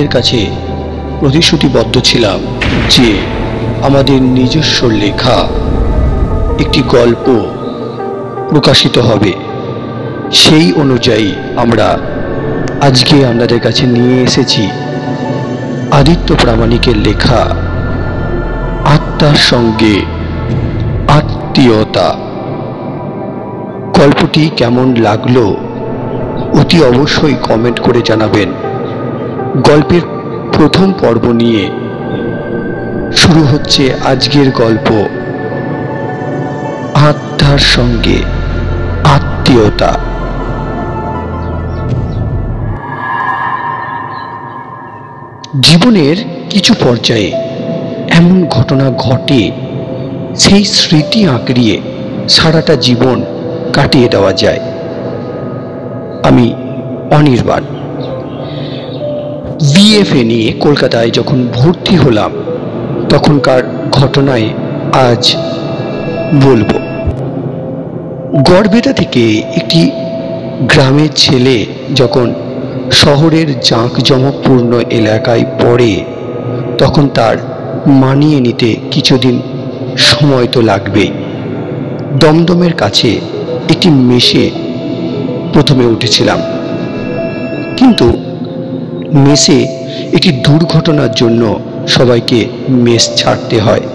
আপনাদের কাছে প্রতিশ্রুতিবদ্ধ ছিলাম যে আমাদের নিজস্ব লেখা একটি গল্প প্রকাশিত হবে। সেই অনুযায়ী আমরা আজকে আপনাদের কাছে নিয়ে এসেছি আদিত্য প্রামাণিকের লেখা আত্মার সঙ্গে আত্মীয়তা। গল্পটি কেমন লাগলো অতি অবশ্যই কমেন্ট করে জানাবেন। গল্পের প্রথম পর্ব নিয়ে শুরু হচ্ছে আজকের গল্প আত্মার সঙ্গে আত্মীয়তা। জীবনের কিছু পর্যায়ে এমন ঘটনা ঘটে সেই স্মৃতি আঁকড়িয়ে সারাটা জীবন কাটিয়ে দেওয়া যায়। আমি অনির্বাণ বিএফএ নিয়ে কলকাতায় যখন ভর্তি হলাম তখনকার ঘটনায় আজ বলবো। গড়বেতা থেকে একটি গ্রামের ছেলে যখন শহরের জাঁকজমকপূর্ণ এলাকায় পড়ে তখন তার মানিয়ে নিতে কিছুদিন সময় তো লাগবেই। দমদমের কাছে একটি মেসে প্রথমে উঠেছিলাম, কিন্তু মেসে একটি দুর্ঘটনার জন্য সবাইকে মেস ছাড়তে হয়।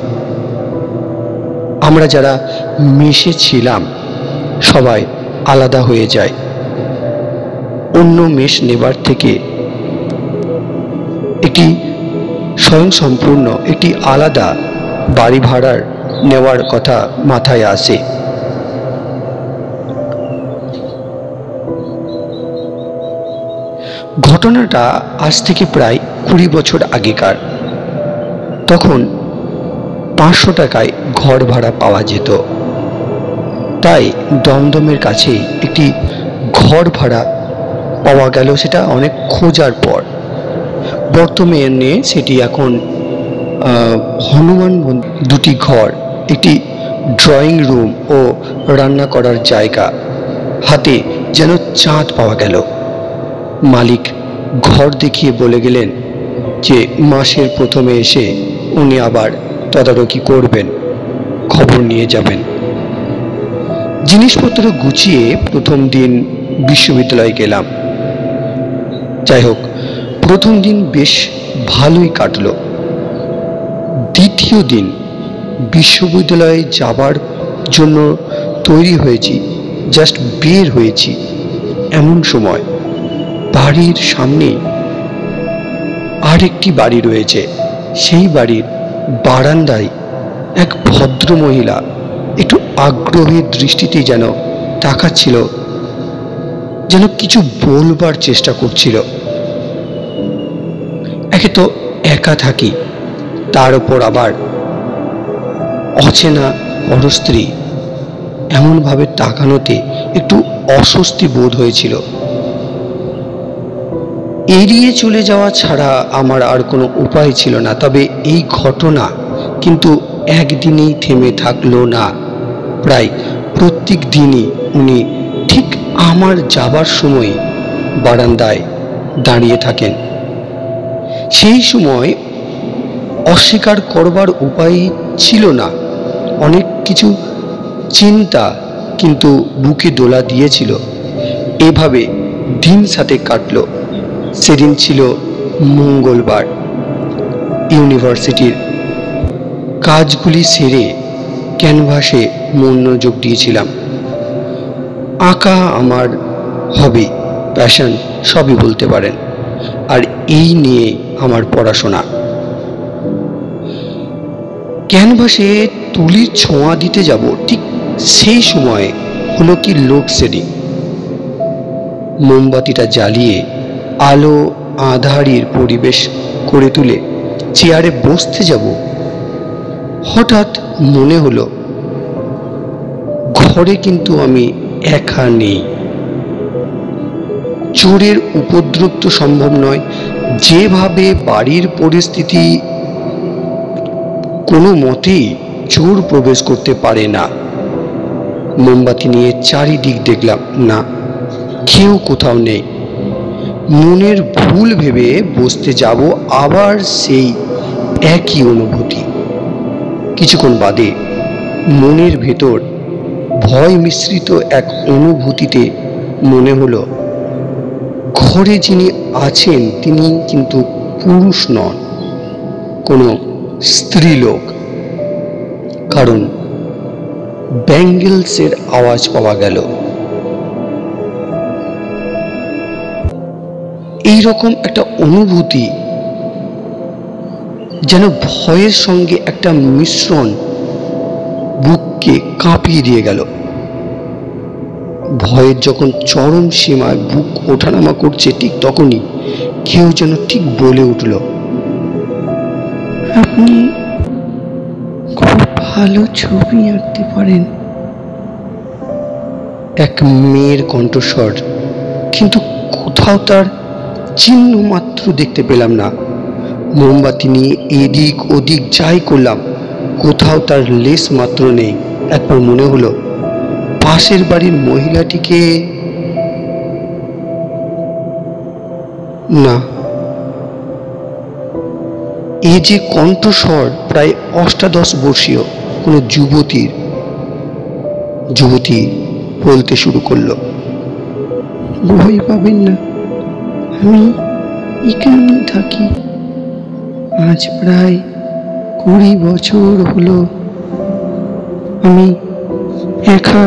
আমরা যারা মেসে ছিলাম সবাই আলাদা হয়ে যায়। অন্য মেস নেবার থেকে একটি স্বয়ংসম্পূর্ণ একটি আলাদা বাড়ি ভাড়ার নেওয়ার কথা মাথায় আসে। ঘটনাটা আজ থেকে প্রায় 20 বছর আগেকার। তখন 500 টাকায় ঘর ভাড়া পাওয়া যেত, তাই দমদমের কাছে একটি ঘর ভাড়া পাওয়া গেল, সেটা অনেক খোঁজার পর। বর্তমানে সেটি এখন হনুমান দুটি ঘর, একটি ড্রয়িং রুম ও রান্না করার জায়গা, হাতে যেন চাঁদ পাওয়া গেল। মালিক ঘর দেখিয়ে বলে গেলেন যে মাসের প্রথমে এসে উনি আবার তদারকি করবেন, খবর নিয়ে যাবেন। জিনিসপত্র গুছিয়ে প্রথম দিন বিশ্ববিদ্যালয়ে গেলাম। যাই হোক, প্রথম দিন বেশ ভালোই কাটলো। দ্বিতীয় দিন বিশ্ববিদ্যালয়ে যাবার জন্য তৈরি হয়েছি, জাস্ট বের হয়েছি, এমন সময় বাড়ির সামনে আরেকটি বাড়ি রয়েছে। সেই বাড়ির বারান্দায় এক ভদ্র মহিলা একটু আগ্রহের দৃষ্টিতে যেন তাকাচ্ছিল, যেন কিছু বলবার চেষ্টা করছিল। একে তো একা থাকি, তার উপর আবার অচেনা পরস্ত্রী, এমনভাবে তাকানোতে একটু অস্বস্তি বোধ হয়েছিল। এড়িয়ে চলে যাওয়া ছাড়া আমার আর কোনো উপায় ছিল না। তবে এই ঘটনা কিন্তু একদিনেই থেমে থাকলো না। প্রায় প্রত্যেক দিনই উনি ঠিক আমার যাবার সময় বারান্দায় দাঁড়িয়ে থাকেন। সেই সময় অস্বীকার করবার উপায় ছিল না। অনেক কিছু চিন্তা কিন্তু বুকে দোলা দিয়েছিল। এভাবে দিন সাথে কাটলো। সেদিন ছিল মঙ্গলবার। ইউনিভার্সিটির কাজগুলি সেরে ক্যানভাসে মনোযোগ দিয়েছিলাম। আঁকা আমার হবি, প্যাশন সবই বলতে পারেন, আর এই নিয়ে আমার পড়াশোনা। ক্যানভাসে তুলির ছোঁয়া দিতে যাব, ঠিক সেই সময় হলো কি লোডশেডিং। মোমবাতিটা জ্বালিয়ে আলো আঁধারির পরিবেশ করে তুলে চেয়ারে বসতে যাব, হঠাৎ মনে হলো ঘরে কিন্তু আমি একা নেই। চোরের উপদ্রব তো সম্ভব নয়। যেভাবে বাড়ির পরিস্থিতি, কোনো মতেই চোর প্রবেশ করতে পারে না। মোমবাতি নিয়ে চারিদিক দেখলাম, না, কেউ কোথাও নেই। মনের ভুল ভেবে বসতে যাব, আবার সেই একই অনুভূতি। কিছুক্ষণ বাদে মনের ভেতর ভয় মিশ্রিত এক অনুভূতিতে মনে হলো ঘরে যিনি আছেন তিনি কিন্তু পুরুষ নন, কোনো স্ত্রীলোক। কারণ ব্যাঙ্গেলসের আওয়াজ পাওয়া গেল। এইরকম একটা অনুভূতি, যেন ভয়ের সঙ্গে একটা মিশ্রণ, বুককে কাঁপিয়ে দিয়ে গেল। ভয়ের যখন চরম সীমায় বুক ওঠানামা করছে, ঠিক তখনই কেউ যেন ঠিক বলে উঠল, আপনি খুব ভালো ছবি আঁকতে পারেন। এক মেয়ের কণ্ঠস্বর, কিন্তু কোথাও তার চিহ্ন মাত্র দেখতে পেলাম না। মোমবাতি নিয়ে এদিক ওদিক যাই করলাম, কোথাও তার লেশ মাত্র নেই। একবার মনে হলো পাশের বাড়ির মহিলাটিকে, না, এ যে কণ্ঠস্বর প্রায় ৮৮ বর্ষীয় কোনো যুবতী বলতে শুরু করলো, ভয় পাবেন না, আমি এখানেই থাকি। আজ প্রায় ২০ বছর হলো আমি একা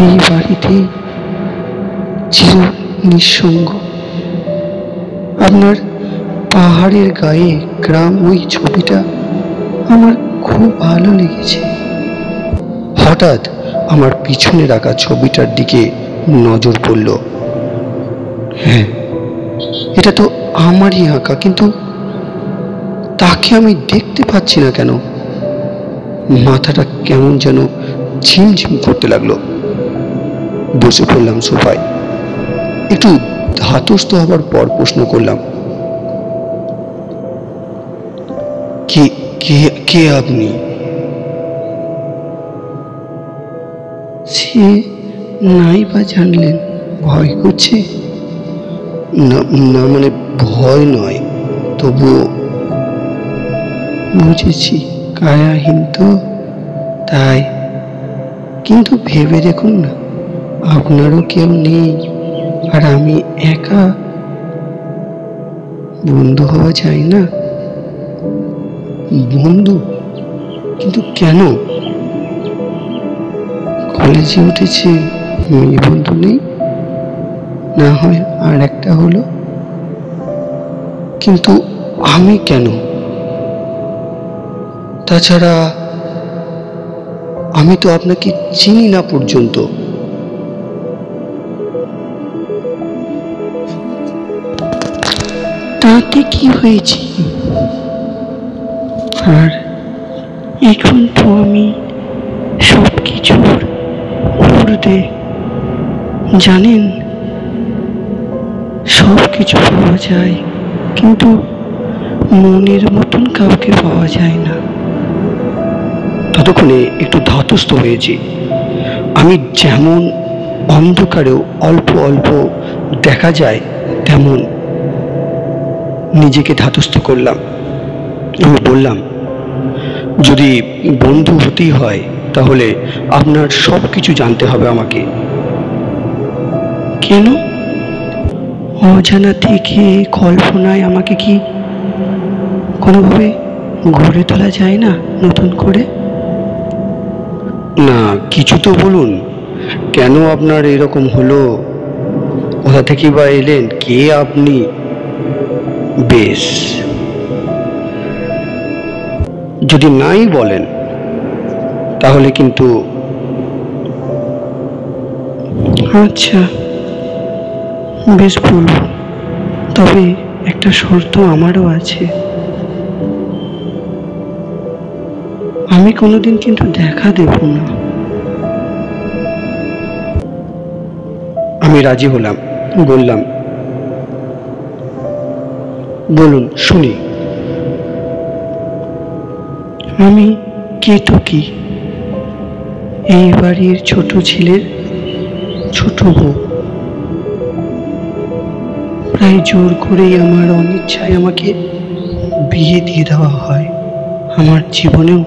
এই বাড়িতে চির নিঃসঙ্গ। আপনার পাহাড়ের গায়ে গ্রাম, ওই ছবিটা আমার খুব ভালো লেগেছে। হঠাৎ আমার পিছনে রাখা ছবিটার দিকে নজর পড়ল। হ্যাঁ, এটা তো আমারই আঁকা, কিন্তু তাকে আমি দেখতে পাচ্ছি না কেন? মাথাটা কেমন যেন ঝিমঝিম করতে লাগলো। বসে পড়লাম সোফায়। একটু ধাতস্থ হবার পর প্রশ্ন করলাম, কে আপনি? সে নাই বা জানলেন, ভয় করছে? না, মানে ভয় নয়, তবুও। বুঝেছি, কায়াহীন তো, তাই। কিন্তু ভেবে দেখুন না, আপনারও কেউ নেই, আর আমি একা। বন্ধু হওয়া যায় না? বন্ধু? কিন্তু কেন? কলেজে উঠেছে, মেয়ে বন্ধু নেই? না হয় আর একটা হলো, কিন্তু আমি কেন? তাছাড়া আমি তো আপনাকে চিনি না পর্যন্ত। তাতে কি হয়েছে? আর এখন তো আমি সব কিছুর ঊর্ধ্বে, জানেন, সব কিছু পাওয়া যায়, কিন্তু মনের মতন কাউকে পাওয়া যায় না। ততক্ষণে একটু ধাতস্থ হয়েছি। আমি যেমন অন্ধকারেও অল্প অল্প দেখা যায়, তেমন নিজেকে ধাতস্থ করলাম। আমি বললাম, যদি বন্ধু হতেই হয় তাহলে আপনার সব কিছু জানতে হবে আমাকে। কেন? অজানা থেকে কল্পনায় আমাকে কি কোনোভাবে গড়ে তোলা যায় না নতুন করে? না, কিছু তো বলুন, কেন আপনার এরকম হলো? কোথা থেকে বা এলেন? কে আপনি? বেশ, যদি নাই বলেন তাহলে কিন্তু। আচ্ছা, বেশ বলবো, তবে একটা শর্ত আমারও আছে। আমি কোনোদিন কিন্তু দেখা দেব না। আমি রাজি হলাম, বললাম, বলুন শুনি। আমি কেতকী, এই বাড়ির ছোট ছেলের ছোট বউ। প্রায় জোর করেই আমার অনিচ্ছায় আমাকে বিয়ে দিয়ে দেওয়া হয়। আমার জীবনেও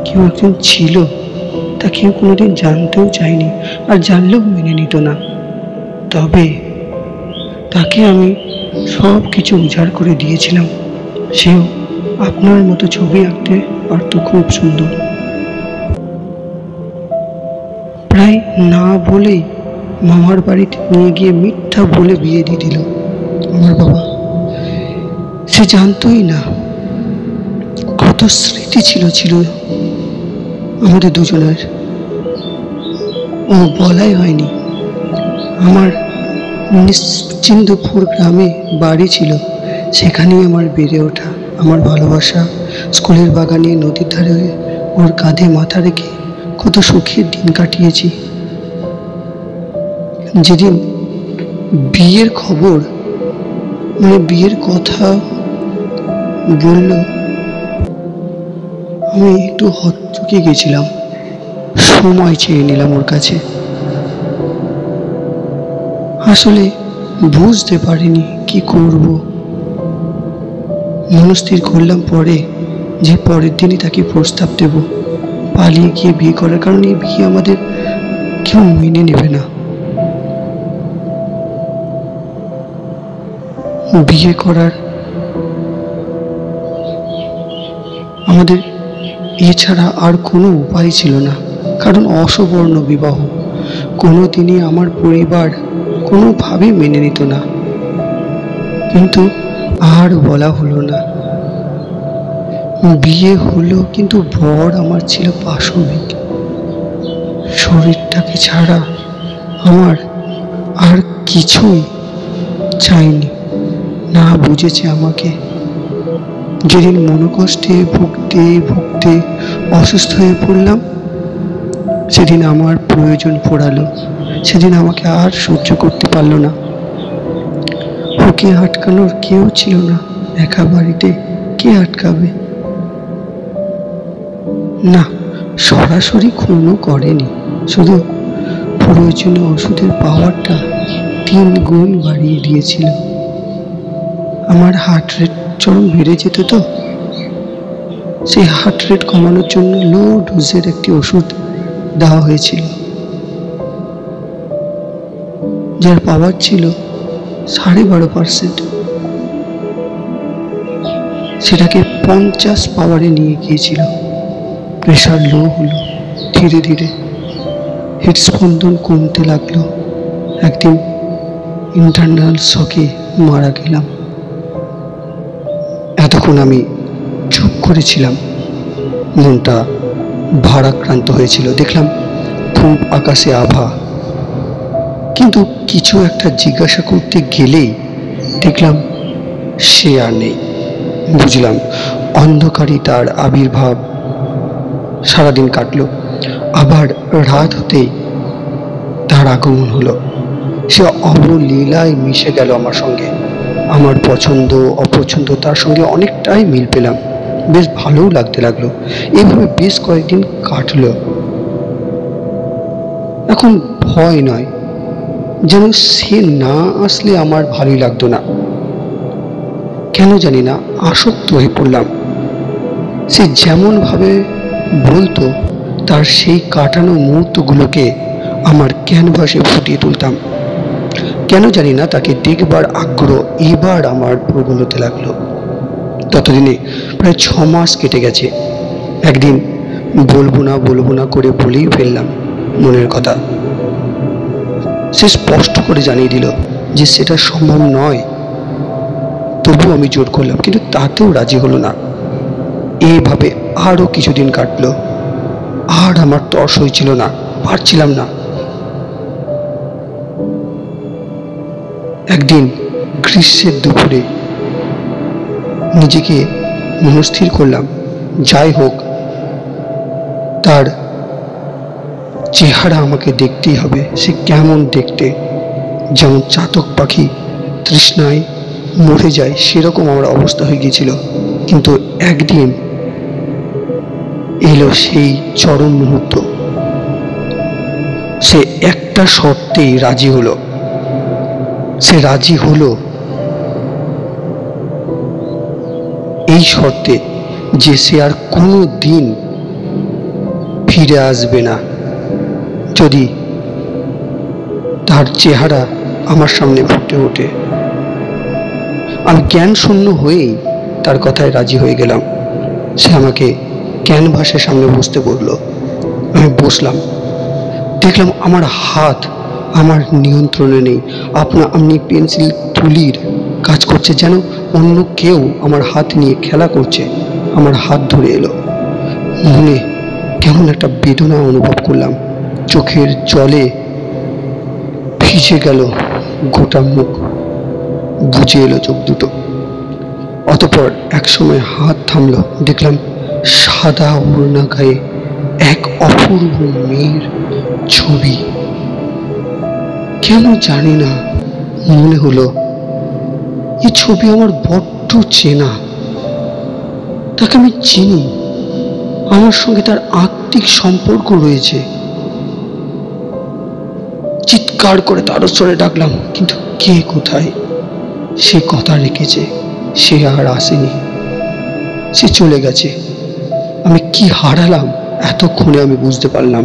কেউ একজন ছিল, তা কেউ কোনোদিন জানতেও চায়নি, আর জানলেও মেনে নিত না। তবে তাকে আমি সব কিছু উজাড় করে দিয়েছিলাম। সেও আপনার মতো ছবি আঁকতে পারত, খুব সুন্দর। প্রায় না বলেই মামার বাড়িতে নিয়ে গিয়ে মিথ্যা বলে বিয়ে দিয়ে দিল আমার বাবা। সে জানতই না কত স্মৃতি ছিল আমাদের দুজনের। ও বলাই হয়নি, আমার নিশ্চিন্দপুর গ্রামে বাড়ি ছিল, সেখানেই আমার বেড়ে ওঠা। আমার ভালোবাসা স্কুলের বাগানে, নদীর ধারে ওর কাঁধে মাথা রেখে কত সুখের দিন কাটিয়েছি। যেদিন বিয়ের খবর, বিয়ের কথা বলল, আমি একটু হকচকে গেছিলাম। সময় চেয়ে নিলাম ওর কাছে। আসলে বুঝতে পারিনি কি করব। মনস্থির করলাম পরে যে পরের দিনই তাকে প্রস্তাব দেব, পালিয়ে গিয়ে বিয়ে করার। কারণ এই বিয়ে আমাদের কেউ মেনে নেবে না। বিয়ে করার আমাদের এছাড়া আর কোনো উপায় ছিল না, কারণ অসবর্ণ বিবাহ কোনো দিনই আমার পরিবার কোনোভাবেই মেনে নিত না। কিন্তু আর বলা হলো না। বিয়ে হলো, কিন্তু বর আমার ছিল পাশবিক। শরীরটাকে ছাড়া আমার আর কিছুই চাইনি। না বুঝেছে আমাকে। যেদিন মনোকষ্টে ভুগতে ভুগতে অসুস্থ হয়ে পড়লাম, সেদিন আমার প্রয়োজন পড়ালো। সেদিন আমাকে আর সহ্য করতে পারল না। ওকে আটকানোর কেউ ছিল না। একা বাড়িতে কে আটকাবে? না, সরাসরি খুনও করেনি, শুধু প্রয়োজনীয় ওষুধের পাওয়ারটা 3 গুণ বাড়িয়ে দিয়েছিল। আমার হার্ট রেট চরম বেড়ে যেত, তো সেই হার্ট রেট কমানোর জন্য লো ডোজের একটি ওষুধ দেওয়া হয়েছিল, যার পাওয়ার ছিল 12.5%। সেটাকে 50 পাওয়ারে নিয়ে গিয়েছিল। প্রেশার লো হলো, ধীরে ধীরে হৃদস্পন্দন কমতে লাগলো। একদিন ইন্টারনাল শকে মারা গেলাম। এতক্ষণ আমি চুপ করেছিলাম, মনটা ভারাক্রান্ত হয়েছিল। দেখলাম খুব আকাশে আভা, কিন্তু কিছু একটা জিজ্ঞাসা করতে গেলেই দেখলাম সে আর নেই। বুঝলাম অন্ধকারই তার আবির্ভাব। সারাদিন কাটলো, আবার রাত হতেই তার আগমন হলো। সে অবলীলায় মিশে গেল আমার সঙ্গে। আমার পছন্দ অপছন্দ তার সঙ্গে অনেকটাই মিল পেলাম। বেশ ভালোও লাগতে লাগলো। এইভাবে বেশ কয়েকদিন কাটলো। এখন ভয় নয়, যেন সে না আসলে আমার ভালোই লাগতো না। কেন জানি না আসক্ত হয়ে পড়লাম। সে যেমনভাবে বলতো, তার সেই কাটানো মুহূর্তগুলোকে আমার ক্যানভাসে ফুটিয়ে তুলতাম। কেন জানি না তাকে দেখবার আগ্রহ এবার আমার প্রবল হতে লাগলো। ততদিনে প্রায় 6 মাস কেটে গেছে। একদিন বলবো না করে বলেই ফেললাম মনের কথা। সে স্পষ্ট করে জানিয়ে দিল যে সেটা সম্ভব নয়। তবু আমি জোর করলাম, কিন্তু তাতেও রাজি হলো না। এইভাবে আরও কিছুদিন কাটলো। আর আমার তর হয়েছিল না, পারছিলাম না। একদিন গ্রীষ্মের দুপুরে নিজেকে মনস্থির করলাম, যাই হোক তার চেহারা আমাকে দেখতেই হবে। সে কেমন দেখতে, যেমন চাতক পাখি তৃষ্ণায় মরে যায়, সেরকম আমার অবস্থা হয়ে গিয়েছিল। কিন্তু একদিন এলো সেই চরম মুহূর্ত। সে একটা শর্তেই রাজি হলো। সে রাজি হলো এই শর্তে যে সে আর কোনো দিন ফিরে আসবে না যদি তার চেহারা আমার সামনে ফুটে ওঠে। আমি জ্ঞান শূন্য হয়েই তার কথায় রাজি হয়ে গেলাম। সে আমাকে ক্যানভাসের সামনে বসতে বলল। আমি বসলাম। দেখলাম আমার হাত আমার নিয়ন্ত্রণে নেই। আপনি পেন্সিল তুলির কাজ করছে, যেন অন্য কেউ আমার হাত নিয়ে খেলা করছে। আমার হাত ধরে এলো। মনে কেমন একটা বেদনা অনুভব করলাম। চোখের জলে ভিজে গেল গোটা মুখ, বুঝে এলো চোখ দুটো। অতঃপর একসময় হাত থামলো। দেখলাম সাদা ওড়না গায়ে এক অপূর্ব মেয়ের ছবি। কেন জানি না মনে হলো এই ছবি আমার বড্ড চেনা। তাকে আমি চিনি, আমার সঙ্গে তার আত্মিক সম্পর্ক রয়েছে। চিৎকার করে তার স্বরে ডাকলাম, কিন্তু কে কোথায়? সে কথা রেখেছে, সে আর আসেনি, সে চলে গেছে। আমি কি হারালাম এতক্ষণে আমি বুঝতে পারলাম।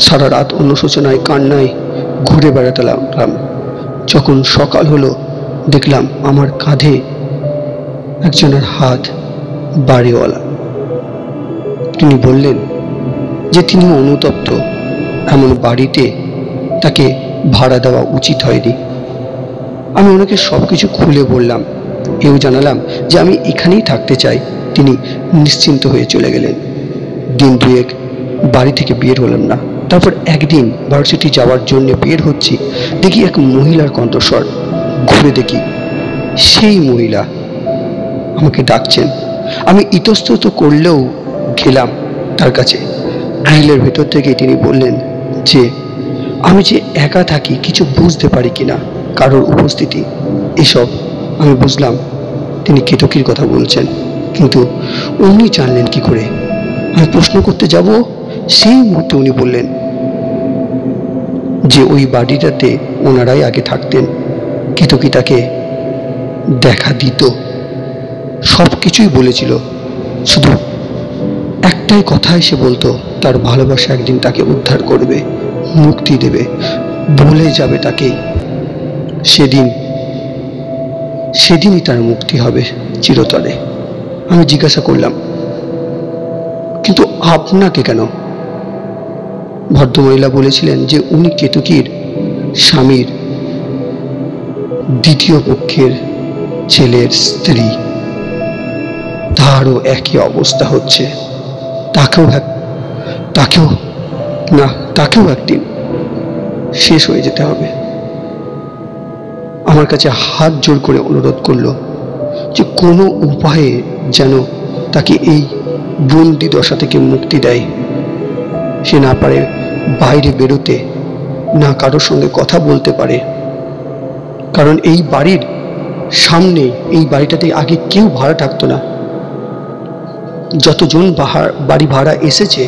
সারা রাত অনুশোচনায় কান্নায় ঘুরে বেড়াতে লাগলাম। যখন সকাল হলো দেখলাম আমার কাঁধে একজনের হাত, বাড়িওয়ালা। তিনি বললেন যে তিনি অনুতপ্ত, এমন বাড়িতে তাকে ভাড়া দেওয়া উচিত হয়নি। আমি ওনাকে সব কিছু খুলে বললাম, এও জানালাম যে আমি এখানেই থাকতে চাই। তিনি নিশ্চিন্ত হয়ে চলে গেলেন। দিন দুয়েক বাড়ি থেকে বের হলাম না। তারপর একদিন ভার্সিটি যাওয়ার জন্য বের হচ্ছি, দেখি এক মহিলার কণ্ঠস্বর। ঘুরে দেখি সেই মহিলা আমাকে ডাকছেন। আমি ইতস্তত করলেও গেলাম তার কাছে। গ্রিলের ভেতর থেকে তিনি বললেন যে আমি যে একা থাকি, কিছু বুঝতে পারি কিনা, কারোর উপস্থিতি, এসব। আমি বুঝলাম তিনি কেতকীর কথা বলছেন, কিন্তু উনি জানলেন কি করে? আমি প্রশ্ন করতে যাব, সেই মুহূর্তে উনি বললেন যে ওই বাড়িটাতে ওনারাই আগে থাকতেন। কেতকী তাকে দেখা দিত, সব কিছুই বলেছিল। শুধু একটাই কথা এসে বলতো, তার ভালোবাসা একদিন তাকে উদ্ধার করবে, মুক্তি দেবে, ভুলে যাবে তাকে। সেদিনই তার মুক্তি হবে চিরতরে। আমি জিজ্ঞাসা করলাম, কিন্তু আপনাকে কেন? ভদ্রমহিলা বলেছিলেন যে উনি কেতকীর স্বামীর দ্বিতীয় পক্ষের ছেলের স্ত্রী। তারও একই অবস্থা হচ্ছে। তাকেও একদিন শেষ হয়ে যেতে হবে। আমার কাছে হাত জোর করে অনুরোধ করলো যে কোনো উপায়ে যেন তাকে এই বন্দি দশা থেকে মুক্তি দেয়। সে না পারে বাইরে বেরোতে, না কারোর সঙ্গে কথা বলতে পারে। কারণ এই বাড়ির সামনে, এই বাড়িটাতে আগে কেউ ভাড়া থাকতো না। যতজন বাড়ি ভাড়া এসেছে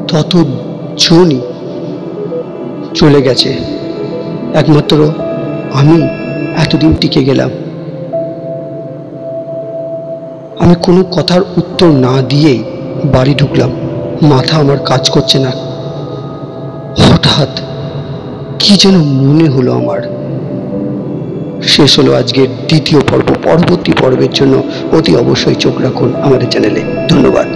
ততজনই চলে গেছে। একমাত্র আমি এতদিন টিকে গেলাম। আমি কোনো কথার উত্তর না দিয়েই বাড়ি ঢুকলাম। মাথা আমার কাজ করছে না। হঠাৎ কি যেন মনে হলো আমার। শেষ হলো আজকের দ্বিতীয় পর্ব। পরবর্তী পর্বের জন্য অতি অবশ্যই চোখ রাখুন আমাদের চ্যানেলে। ধন্যবাদ।